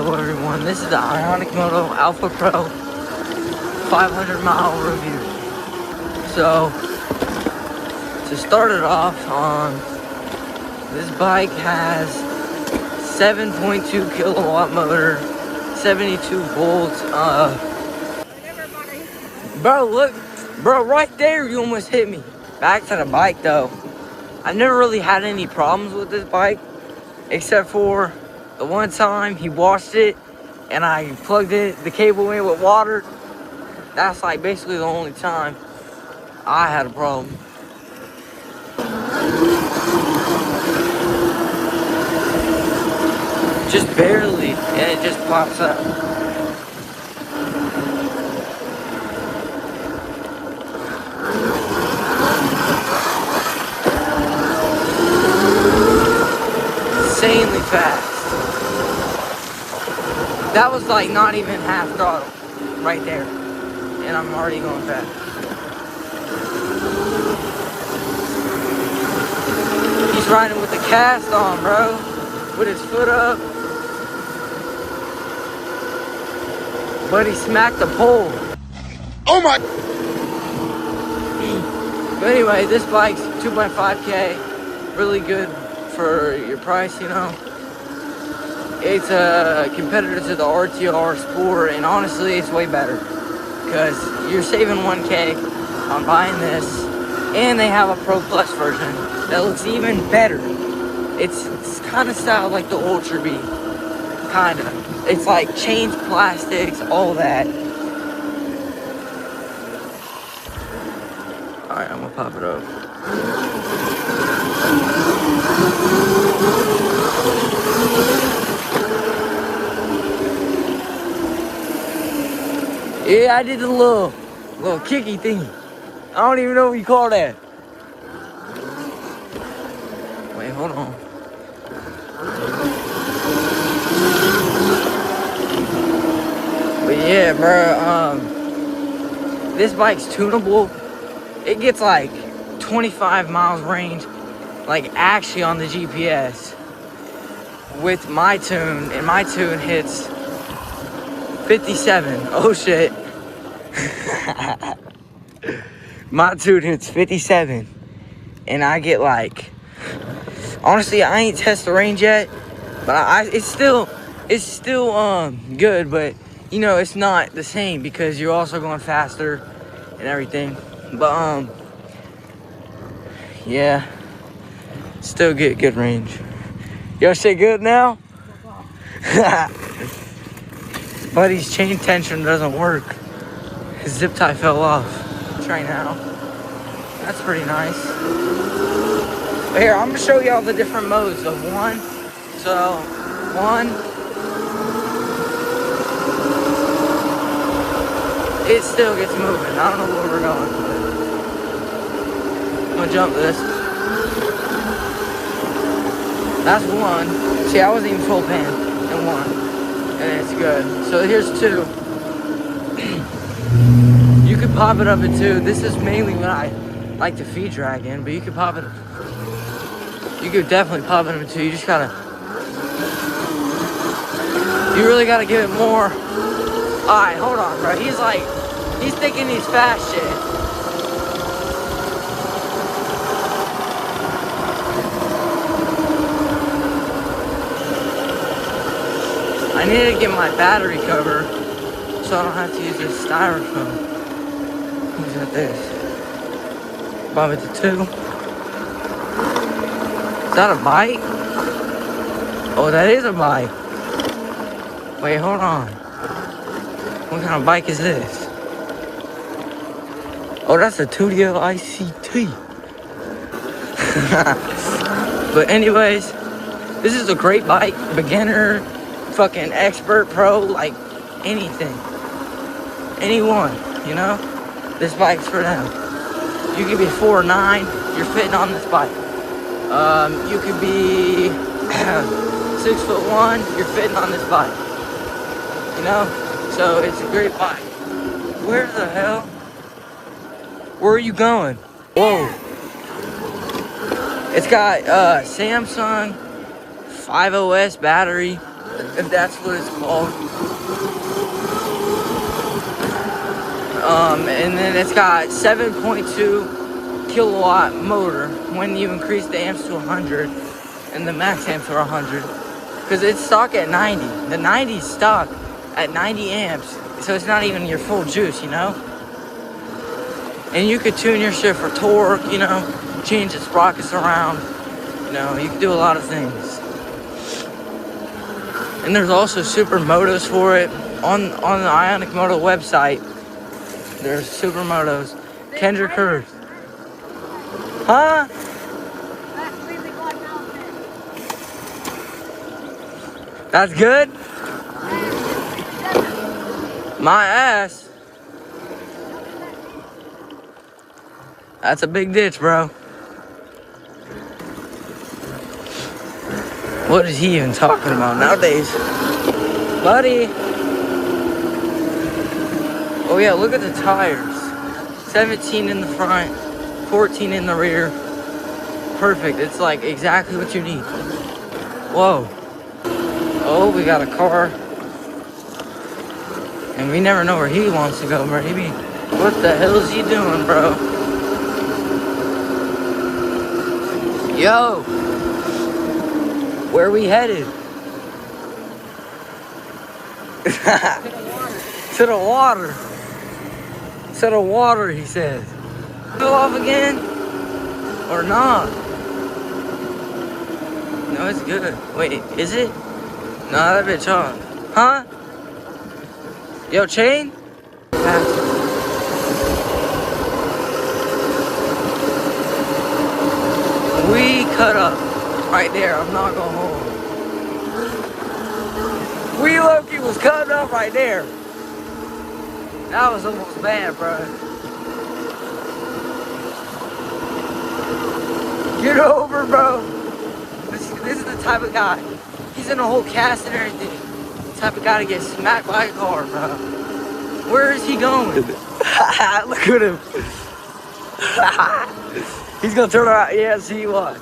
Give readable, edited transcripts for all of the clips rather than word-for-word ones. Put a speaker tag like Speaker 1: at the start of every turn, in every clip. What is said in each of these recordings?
Speaker 1: Hello everyone, this is the IONIC MOTO Alpha Pro 500 mile review. So, to start it off, this bike has 7.2 kilowatt motor, 72 volts. Bro, look, bro, right there, you almost hit me. Back to the bike though. I've never really had any problems with this bike, except for the one time he washed it and I plugged the cable in with water. That's like basically the only time I had a problem. Just barely, and it just pops up. Insanely fast. That was like not even half throttle right there, and I'm already going fast. He's riding with the cast on, bro, with his foot up, but he smacked the pole.
Speaker 2: Oh my!
Speaker 1: But anyway, this bike's 2.5K, really good for your price, you know. It's a competitor to the RTR Sport, and honestly, it's way better because you're saving 1K on buying this, and they have a Pro Plus version that looks even better. It's kind of styled like the Ultra B, kind of. It's like changed plastics, all that. All right, I'm gonna pop it up. Yeah, I did the little kicky thingy. I don't even know what you call that. Wait, hold on. But yeah, bro, this bike's tunable. It gets like 25 miles range, like actually on the GPS with my tune, and my tune hits 57. Oh shit. My tune hits 57, and I get like, honestly, I ain't test the range yet, but it's still good, but you know, it's not the same because you're also going faster and everything. But yeah, still get good range. Y'all say good now? Buddy's chain tension doesn't work. His zip tie fell off. Right now, that's pretty nice. But here, I'm gonna show y'all the different modes of one. So, one, it still gets moving. I don't know where we're going. I'm gonna jump this. That's one. See, I wasn't even full pan in one, and it's good. So here's two. You could pop it up in two. This is mainly what I like to feed drag in, but you could pop it. You could definitely pop it up in two. You just gotta. You really gotta give it more. All right, hold on, bro. He's thinking he's fast shit. I need to get my battery cover so I don't have to use this styrofoam. Who's at this? Bob it to two. Is that a bike? Oh, that is a bike. Wait, hold on. What kind of bike is this? Oh, that's a 2DL ICT. But anyways, this is a great bike. Beginner, fucking expert, pro, like anything. Anyone, you know? This bike's for them. You could be 4'9", you're fitting on this bike. You could be 6'1", you're fitting on this bike. You know? So it's a great bike. Where the hell? Where are you going? Whoa. It's got Samsung 5OS battery, if that's what it's called. And then it's got 7.2 kilowatt motor when you increase the amps to 100 and the max amps are 100, because it's stuck at 90. The 90's stuck at 90 amps, so it's not even your full juice, you know. And you could tune your shit for torque, you know, change the sprockets around, you know, you can do a lot of things. And there's also super motos for it on the IONIC MOTO website. There's super motos. Kendrick Hurst. Huh? That's good? My ass. That's a big ditch, bro. What is he even talking about nowadays? Buddy. Oh yeah, look at the tires. 17 in the front, 14 in the rear. Perfect. It's like exactly what you need. Whoa. Oh, we got a car. And we never know where he wants to go, maybe. What the hell is he doing, bro? Yo! Where we headed? To the water. To the water, he says. Go off again? Or not? No, it's good. Wait, is it? No, that bitch on. Huh? Yo, chain? We cut up right there. I'm not gonna hold. We low-key was cutting up right there. That was almost bad, bro. Get over, bro. This is the type of guy. He's in a whole cast and everything. The type of guy to get smacked by a car, bro. Where is he going? Look at him. He's gonna turn around. Yeah, see what?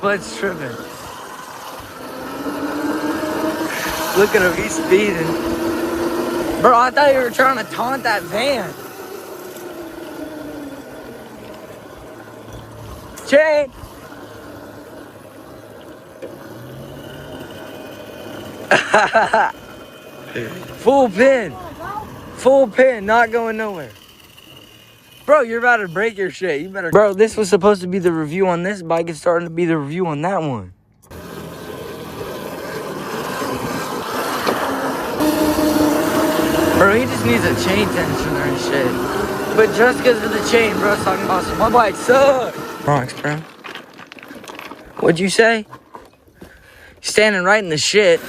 Speaker 1: Bud's tripping. Look at him, he's speeding. Bro, I thought you were trying to taunt that van. Chain! Full pin. Full pin, not going nowhere. Bro, you're about to break your shit. You better. Bro, this was supposed to be the review on this bike. It's starting to be the review on that one. Bro, he just needs a chain tensioner and shit. But just because of the chain, bro, it's talking about my bike sucks. Bronx, bro. What'd you say? Standing right in the shit.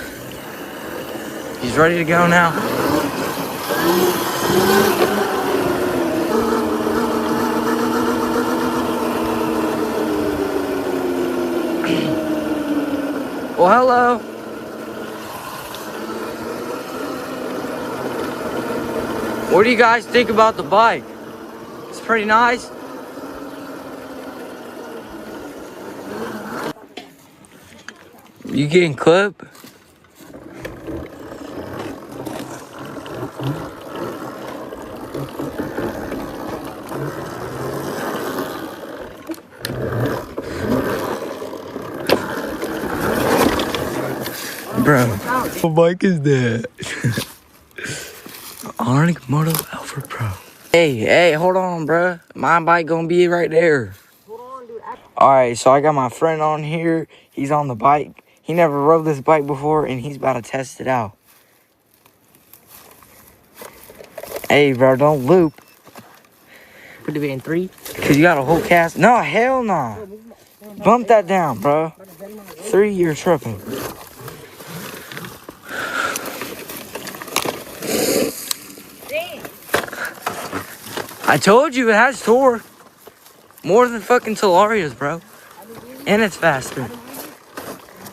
Speaker 1: He's ready to go now. Well, hello. What do you guys think about the bike? It's pretty nice. You getting clipped? Bro, what bike is that? IONIC MOTO Alpha Pro. Hey, hold on, bro. My bike gonna be right there. Hold on, dude. Alright, so I got my friend on here. He's on the bike. He never rode this bike before, and he's about to test it out. Hey, bro, don't loop.
Speaker 2: Put it in 3.
Speaker 1: Cause you got a whole cast. No, hell no. Bump that down, bro. 3, you're tripping. I told you it has torque. More than fucking Solaria's, bro. And it's faster.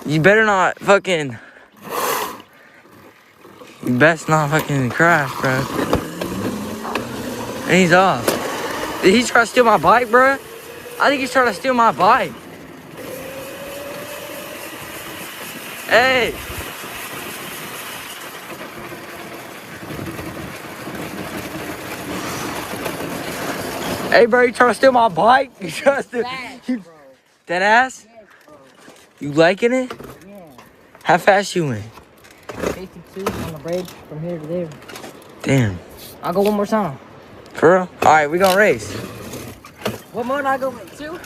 Speaker 1: You better not fucking... You best not fucking crash, bro. And he's off. Did he try to steal my bike, bro? I think he's trying to steal my bike. Hey. Hey, bro, you trying to steal my bike? You trying to steal? That ass?
Speaker 2: Yes, bro.
Speaker 1: You liking it?
Speaker 2: Yeah.
Speaker 1: How fast you went?
Speaker 2: 52 on the bridge from here to there.
Speaker 1: Damn.
Speaker 2: I'll go one more time.
Speaker 1: For real? All right, we gonna race.
Speaker 2: What mode I go with? 2?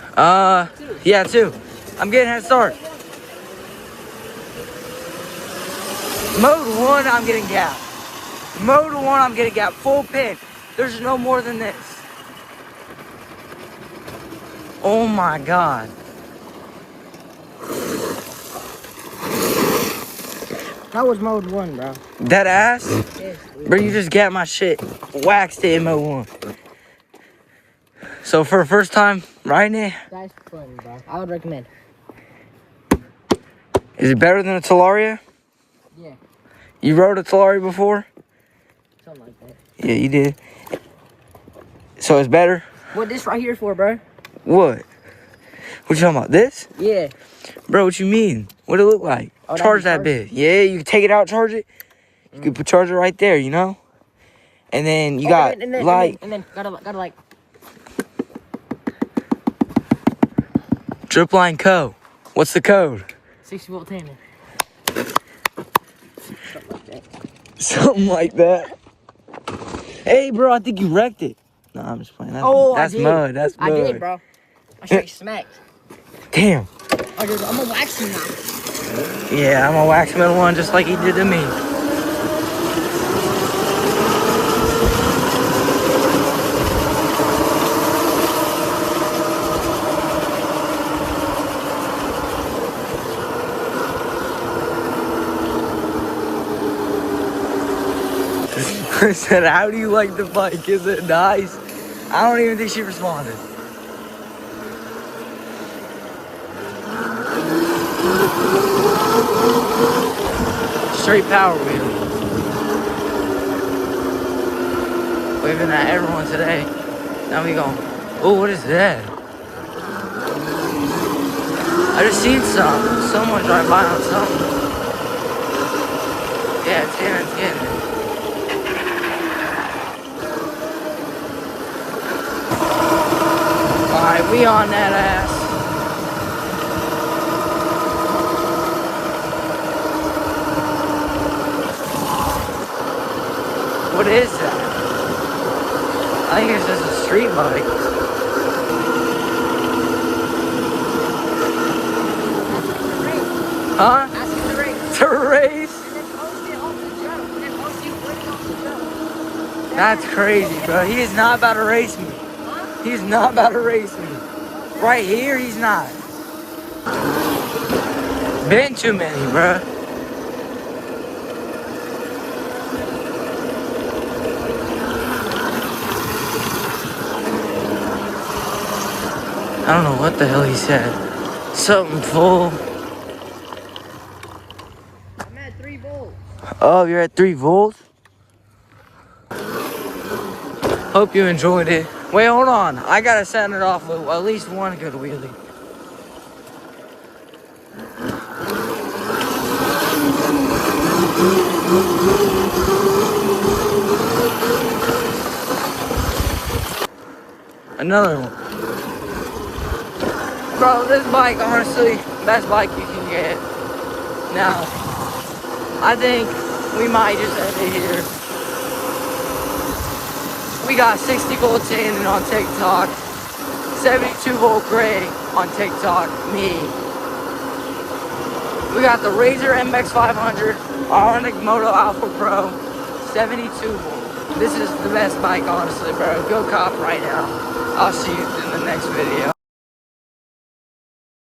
Speaker 1: Yeah, 2. I'm getting head start. Mode 1, I'm getting gap. Mode 1, I'm getting gap. Full pin. There's no more than this. Oh my God.
Speaker 2: That was mode 1, bro.
Speaker 1: That ass?
Speaker 2: Yes,
Speaker 1: Bro, you just got my shit waxed in mode 1. So for the first time riding it,
Speaker 2: that's fun, bro. I would recommend.
Speaker 1: is it better than a Talaria?
Speaker 2: Yeah,
Speaker 1: You rode a Talaria before?
Speaker 2: something like that.
Speaker 1: Yeah, you did. So it's better?
Speaker 2: What this right here for, bro?
Speaker 1: What? What you talking about? This?
Speaker 2: Yeah.
Speaker 1: Bro, what you mean? What it look like?
Speaker 2: Oh,
Speaker 1: Charge that
Speaker 2: charge?
Speaker 1: bit. Yeah, you can take it out, charge it. You can put charge it right there, you know? And then you got
Speaker 2: and then,
Speaker 1: like
Speaker 2: and then gotta like
Speaker 1: Dripline Co. What's the code?
Speaker 2: 60-volt tanner.
Speaker 1: Something like that. Hey, bro, I think you wrecked it. No, I'm just playing. That's,
Speaker 2: Oh,
Speaker 1: that's
Speaker 2: I did.
Speaker 1: mud. That's mud.
Speaker 2: I did, bro. I straight smacked.
Speaker 1: Damn.
Speaker 2: Oh, dude, I'm gonna wax him now.
Speaker 1: Yeah, I'm gonna wax him in one just like he did to me. I said, how do you like the bike? Is it nice? I don't even think she responded. Straight power wheel. Waving at everyone today. Now we going, oh, what is that? I just seen someone drive by on something. Yeah, it's getting it. Alright, we on that ass. What is that? I think it's just a street bike. Huh?
Speaker 2: Ask him to race.
Speaker 1: To race?
Speaker 2: And then post it off the jump. And then post you winning off the jump.
Speaker 1: That's crazy, bro. He is not about to race me.
Speaker 2: Huh?
Speaker 1: He's not about to race me. Right here, he's not. Been too many, bro. I don't know what the hell he said. Something full.
Speaker 2: I'm at 3 volts.
Speaker 1: Oh, you're at 3 volts? Hope you enjoyed it. Wait, hold on. I gotta send it off with at least one good wheelie. Another one. Bro, this bike, honestly, best bike you can get. Now, I think we might just end it here. We got 60 volt tanning on TikTok, 72 volt gray on TikTok, me. We got the Razor MX 500, IONIC MOTO Alpha Pro, 72 volt. This is the best bike, honestly, bro. Go cop right now. I'll see you in the next video.